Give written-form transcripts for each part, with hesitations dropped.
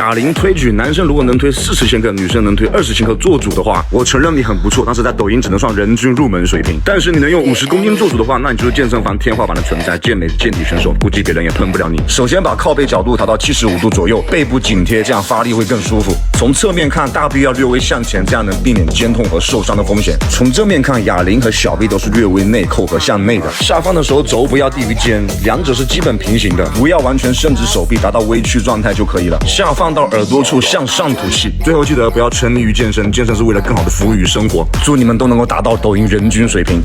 哑铃推举，男生如果能推40千克，女生能推20千克做主的话，我承认你很不错，但是在抖音只能算人均入门水平。但是你能用50公斤做主的话，那你就是健身房天花板的存在，健美健体选手，估计别人也碰不了你。首先把靠背角度调到75度左右，背部紧贴，这样发力会更舒服。从侧面看，大臂要略微向前，这样能避免肩痛和受伤的风险。从正面看，哑铃和小臂都是略微内扣和向内的。下方的时候肘不要低于肩，两者是基本平行的，不要完全伸直手臂，达到微屈状态就可以了。下放到耳朵处向上吐气。最后记得不要沉迷于健身，健身是为了更好的服务于生活。祝你们都能够达到抖音人均水平。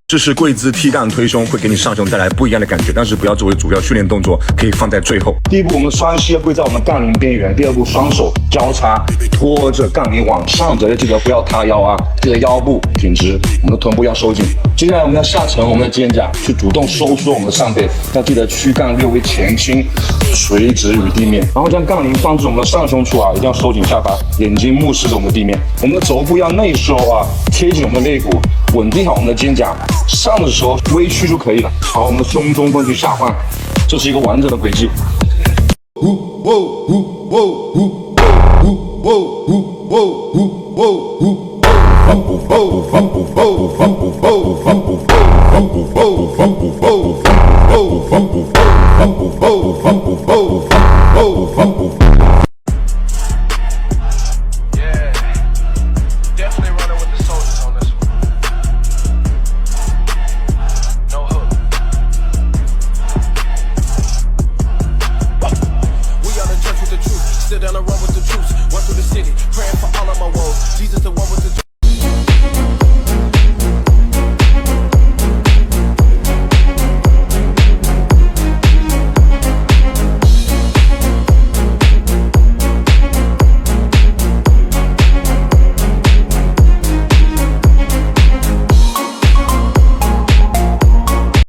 这是跪姿踢杠推胸，会给你上胸带来不一样的感觉，但是不要作为主要训练动作，可以放在最后。第一步，我们双膝跪在我们杠铃边缘；第二步，双手交叉拖着杠铃往上折，要记得不要塌腰啊，记得腰部挺直，我们的臀部要收紧。接下来我们要下沉我们的肩胛，去主动收缩我们的上背，要记得躯干略微前倾，垂直于地面，然后将杠铃放置我们的上胸处啊，一定要收紧下巴，眼睛目视着我们的地面。我们的肘部要内收啊，贴紧我们的肋骨，稳定好我们的肩胛。上的时候微屈就可以了。好，我们的胸中分去下放，这是一个完整的轨迹。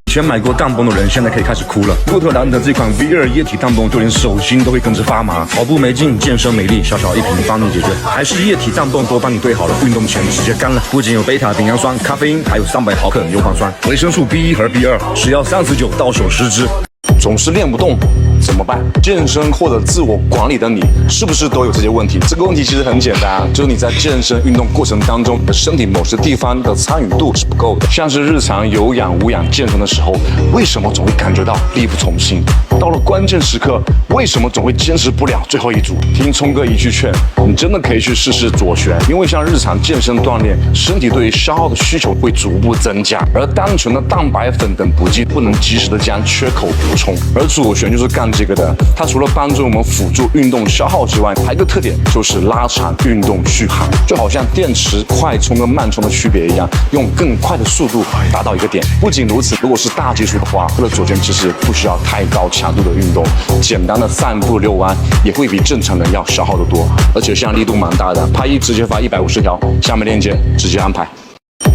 以前买过荡泵的人，现在可以开始哭了。洛特兰的这款 V2 液体荡泵，就连手心都会跟着发麻。跑步没劲，健身没力，小小一瓶帮你解决。还是液体荡泵都帮你兑好了，运动前直接干了。不仅有贝塔丙氨酸、咖啡因，还有300毫克牛磺酸、维生素 B1 和 B2，只要39到手10支。总是练不动怎么办？健身或者自我管理的你，是不是都有这些问题？这个问题其实很简单，就是你在健身运动过程当中，你的身体某些地方的参与度是不够的。像是日常有氧无氧健身的时候，为什么总会感觉到力不从心？到了关键时刻，为什么总会坚持不了最后一组？听聪哥一句劝，你真的可以去试试左旋，因为像日常健身锻炼，身体对于消耗的需求会逐步增加，而单纯的蛋白粉等补剂不能及时的将缺口补充，而左旋就是干这个的。它除了帮助我们辅助运动消耗之外，还有一个特点就是拉长运动续航，就好像电池快充跟慢充的区别一样，用更快的速度达到一个点。不仅如此，如果是大基础的话，或者左旋其实不需要太高强度的运动，简单的散步遛弯也会比正常人要消耗得多，而且像力度蛮大的，拍一直接发150条，下面链接直接安排。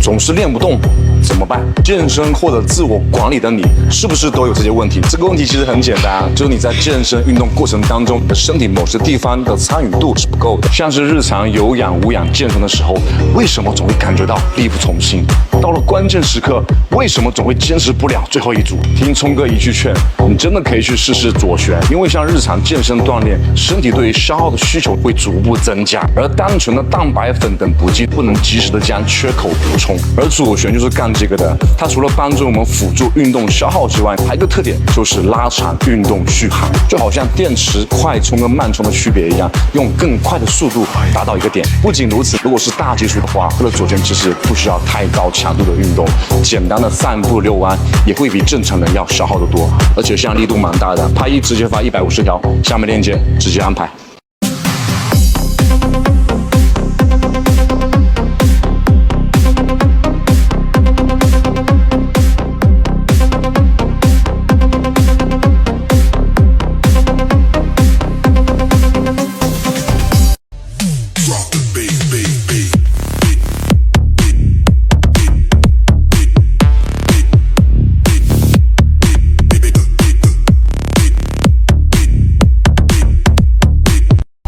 总是练不动怎么办？健身或者自我管理的你，是不是都有这些问题？这个问题其实很简单，就是你在健身运动过程当中，你的身体某些地方的参与度是不够的。像是日常有氧无氧健身的时候，为什么总会感觉到力不从心？到了关键时刻，为什么总会坚持不了最后一组？听聪哥一句劝，你真的可以去试试左旋，因为像日常健身锻炼，身体对于消耗的需求会逐步增加，而单纯的蛋白粉等补剂不能及时的将缺口补充，而左旋就是干这个的。它除了帮助我们辅助运动消耗之外，还有一个特点就是拉长运动续航，就好像电池快充跟慢充的区别一样，用更快的速度达到一个点。不仅如此，如果是大基础的话，或者左旋其实不需要太高强度的运动，简单的散步遛弯也会比正常人要消耗得多，而且像力度蛮大的，拍一直接发150条，下面链接直接安排。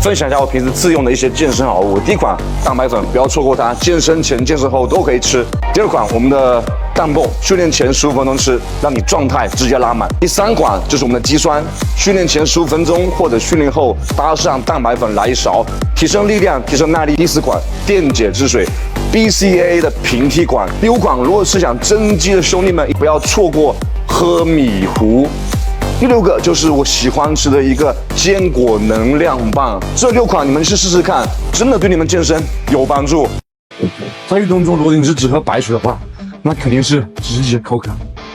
分享一下我平时自用的一些健身好物。第一款蛋白粉，不要错过它，健身前、健身后都可以吃。第二款我们的氮泵，训练前15分钟吃，让你状态直接拉满。第三款就是我们的肌酸，训练前15分钟或者训练后搭上蛋白粉来1勺，提升力量，提升耐力。第四款电解质水。BCAA 的平替款。第5款，如果是想增肌的兄弟们，不要错过喝米糊。第6个就是我喜欢吃的一个坚果能量棒。这6款你们去试试看，真的对你们健身有帮助。在运动中，如果你是只喝白水的话，那肯定是直接口渴，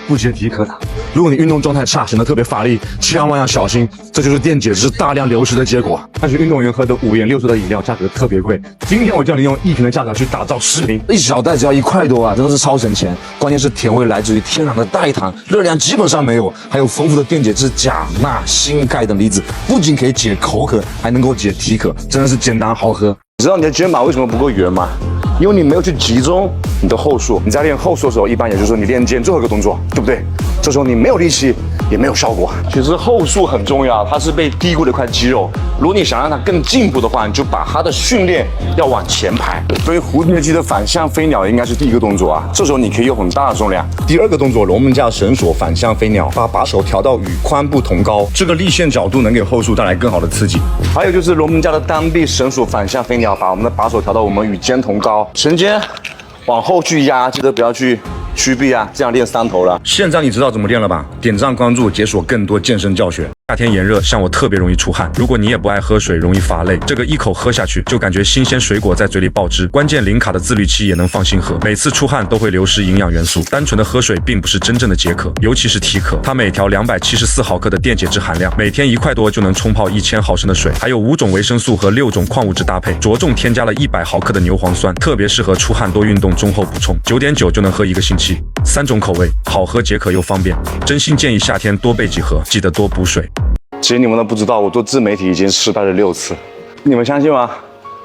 不解体渴的。如果你运动状态差，显得特别乏力，千万要小心，这就是电解质大量流失的结果。但是运动员喝的5颜6色的饮料价格特别贵，今天我教你用1瓶的价格去打造10瓶，1小袋只要1块多啊，真的是超省钱。关键是甜味来自于天然的代糖，热量基本上没有，还有丰富的电解质钾、钠、锌、钙等离子，不仅可以解口渴，还能够解体渴，真的是简单好喝。你知道你的肩膀为什么不够圆吗？因为你没有去集中你的后束。你在练后束的时候，一般也就是说你练肩最后一个动作，对不对？这时候你没有力气，也没有效果。其实后束很重要，它是被低估的一块肌肉。如果你想让它更进步的话，你就把它的训练要往前排。所以蝴蝶肌的反向飞鸟应该是第1个动作啊，这时候你可以用很大的重量。第2个动作，龙门架绳索反向飞鸟，把把手调到与髋部同高，这个立线角度能给后束带来更好的刺激。还有就是龙门架的单臂绳索反向飞鸟，把我们的把手调到我们与肩同高，绳肩往后去压，记得不要去屈臂啊，这样练3头了。现在你知道怎么练了吧？点赞关注，解锁更多健身教学。夏天炎热，像我特别容易出汗。如果你也不爱喝水，容易乏累，这个一口喝下去就感觉新鲜水果在嘴里爆汁。关键零卡的自律期也能放心喝，每次出汗都会流失营养元素。单纯的喝水并不是真正的解渴，尤其是体渴。它每条274毫克的电解质含量，每天1块多就能冲泡1000毫升的水，还有5种维生素和6种矿物质搭配，着重添加了100毫克的牛磺酸，特别适合出汗多运动中后补充。9.9就能喝1个星期，3种口味，好喝解渴又方便。真心建议夏天多备几盒，记得多补水。其实你们都不知道，我做自媒体已经失败了6次，你们相信吗？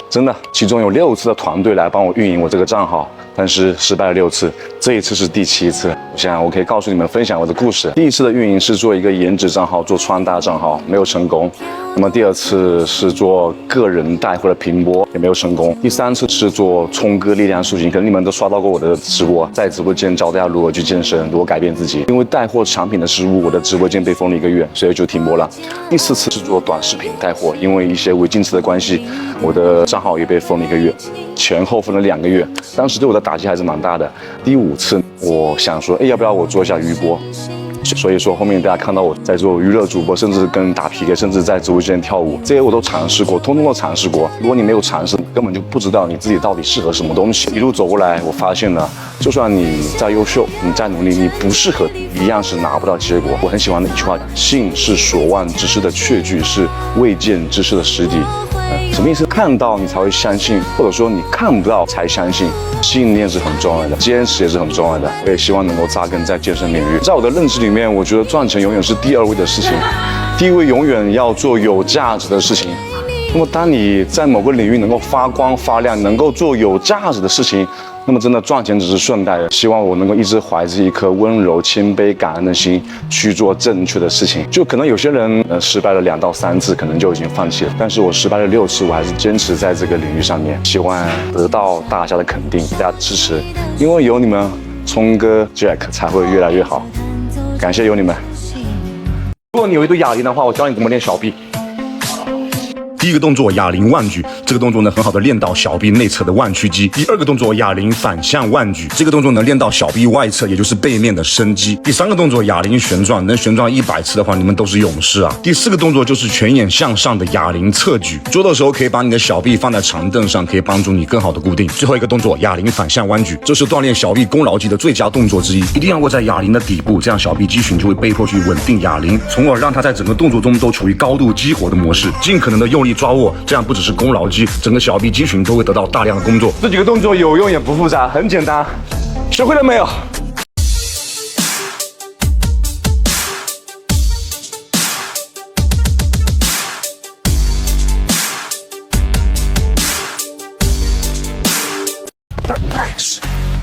真的，其中有6次的团队来帮我运营我这个账号，但是失败了6次，这一次是第7次。我想我可以告诉你们分享我的故事。第1次的运营是做一个颜值账号，做穿搭账号，没有成功。那么第2次是做个人带货的频播，也没有成功。第3次是做冲哥力量塑形，可能你们都刷到过我的直播，在直播间教大家如何去健身，如何改变自己。因为带货产品的失误，我的直播间被封了1个月，所以就停播了。第4次是做短视频带货，因为一些违禁词的关系，我的账号也被封了1个月，前后封了2个月，当时对我的打击还是蛮大的。第5次，我想说，要不要我做一下娱播？所以说后面大家看到我在做娱乐主播，甚至跟打 PK， 甚至在直播间跳舞，这些我都尝试过，通通都尝试过。如果你没有尝试，根本就不知道你自己到底适合什么东西。一路走过来，我发现了，就算你再优秀，你再努力，你不适合，一样是拿不到结果。我很喜欢的一句话：信是所望之事的确据，是未见之事的实底。什么意思？看到你才会相信，或者说你看不到才相信。信念是很重要的，坚持也是很重要的。我也希望能够扎根在健身领域。在我的认知里面，我觉得赚钱永远是第2位的事情，第1位永远要做有价值的事情。那么当你在某个领域能够发光发亮，能够做有价值的事情，那么真的赚钱只是顺带的。希望我能够一直怀着一颗温柔、谦卑、感恩的心去做正确的事情。就可能有些人失败了2到3次，可能就已经放弃了。但是我失败了6次，我还是坚持在这个领域上面，希望得到大家的肯定、大家的支持。因为有你们，聪哥 Jack 才会越来越好。感谢有你们。如果你有一堆哑铃的话，我教你怎么练小臂。第1个动作哑铃腕举，这个动作呢很好的练到小臂内侧的腕屈肌。第2个动作哑铃反向腕举，这个动作能练到小臂外侧，也就是背面的伸肌。第3个动作哑铃旋转，能旋转100次的话，你们都是勇士啊。第4个动作就是全眼向上的哑铃侧举，做的时候可以把你的小臂放在长凳上，可以帮助你更好的固定。最后一个动作哑铃反向弯举，这是锻炼小臂功劳肌的最佳动作之一，一定要握在哑铃的底部，这样小臂肌群就会被迫去稳定哑铃，从而让它在整个动作中都处于高度激活的模式，尽可能的用力抓握，这样不只是功劳肌，整个小臂肌群都会得到大量的工作。这几个动作有用也不复杂，很简单，学会了没有？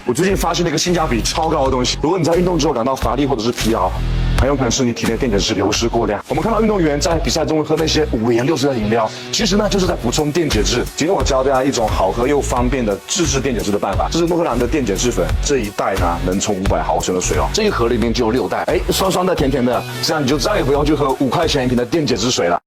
我最近发现了一个性价比超高的东西，如果你在运动之后感到乏力或者是疲劳，很有可能是你体内电解质流失过量。我们看到运动员在比赛中喝那些5颜6色的饮料，其实呢就是在补充电解质。今天我教大家一种好喝又方便的自制电解质的办法，这是诺克兰的电解质粉，这一袋呢能冲500毫升的水哦，这一盒里面就有6袋，酸酸的甜甜的，这样你就再也不用去喝5块钱一瓶的电解质水了。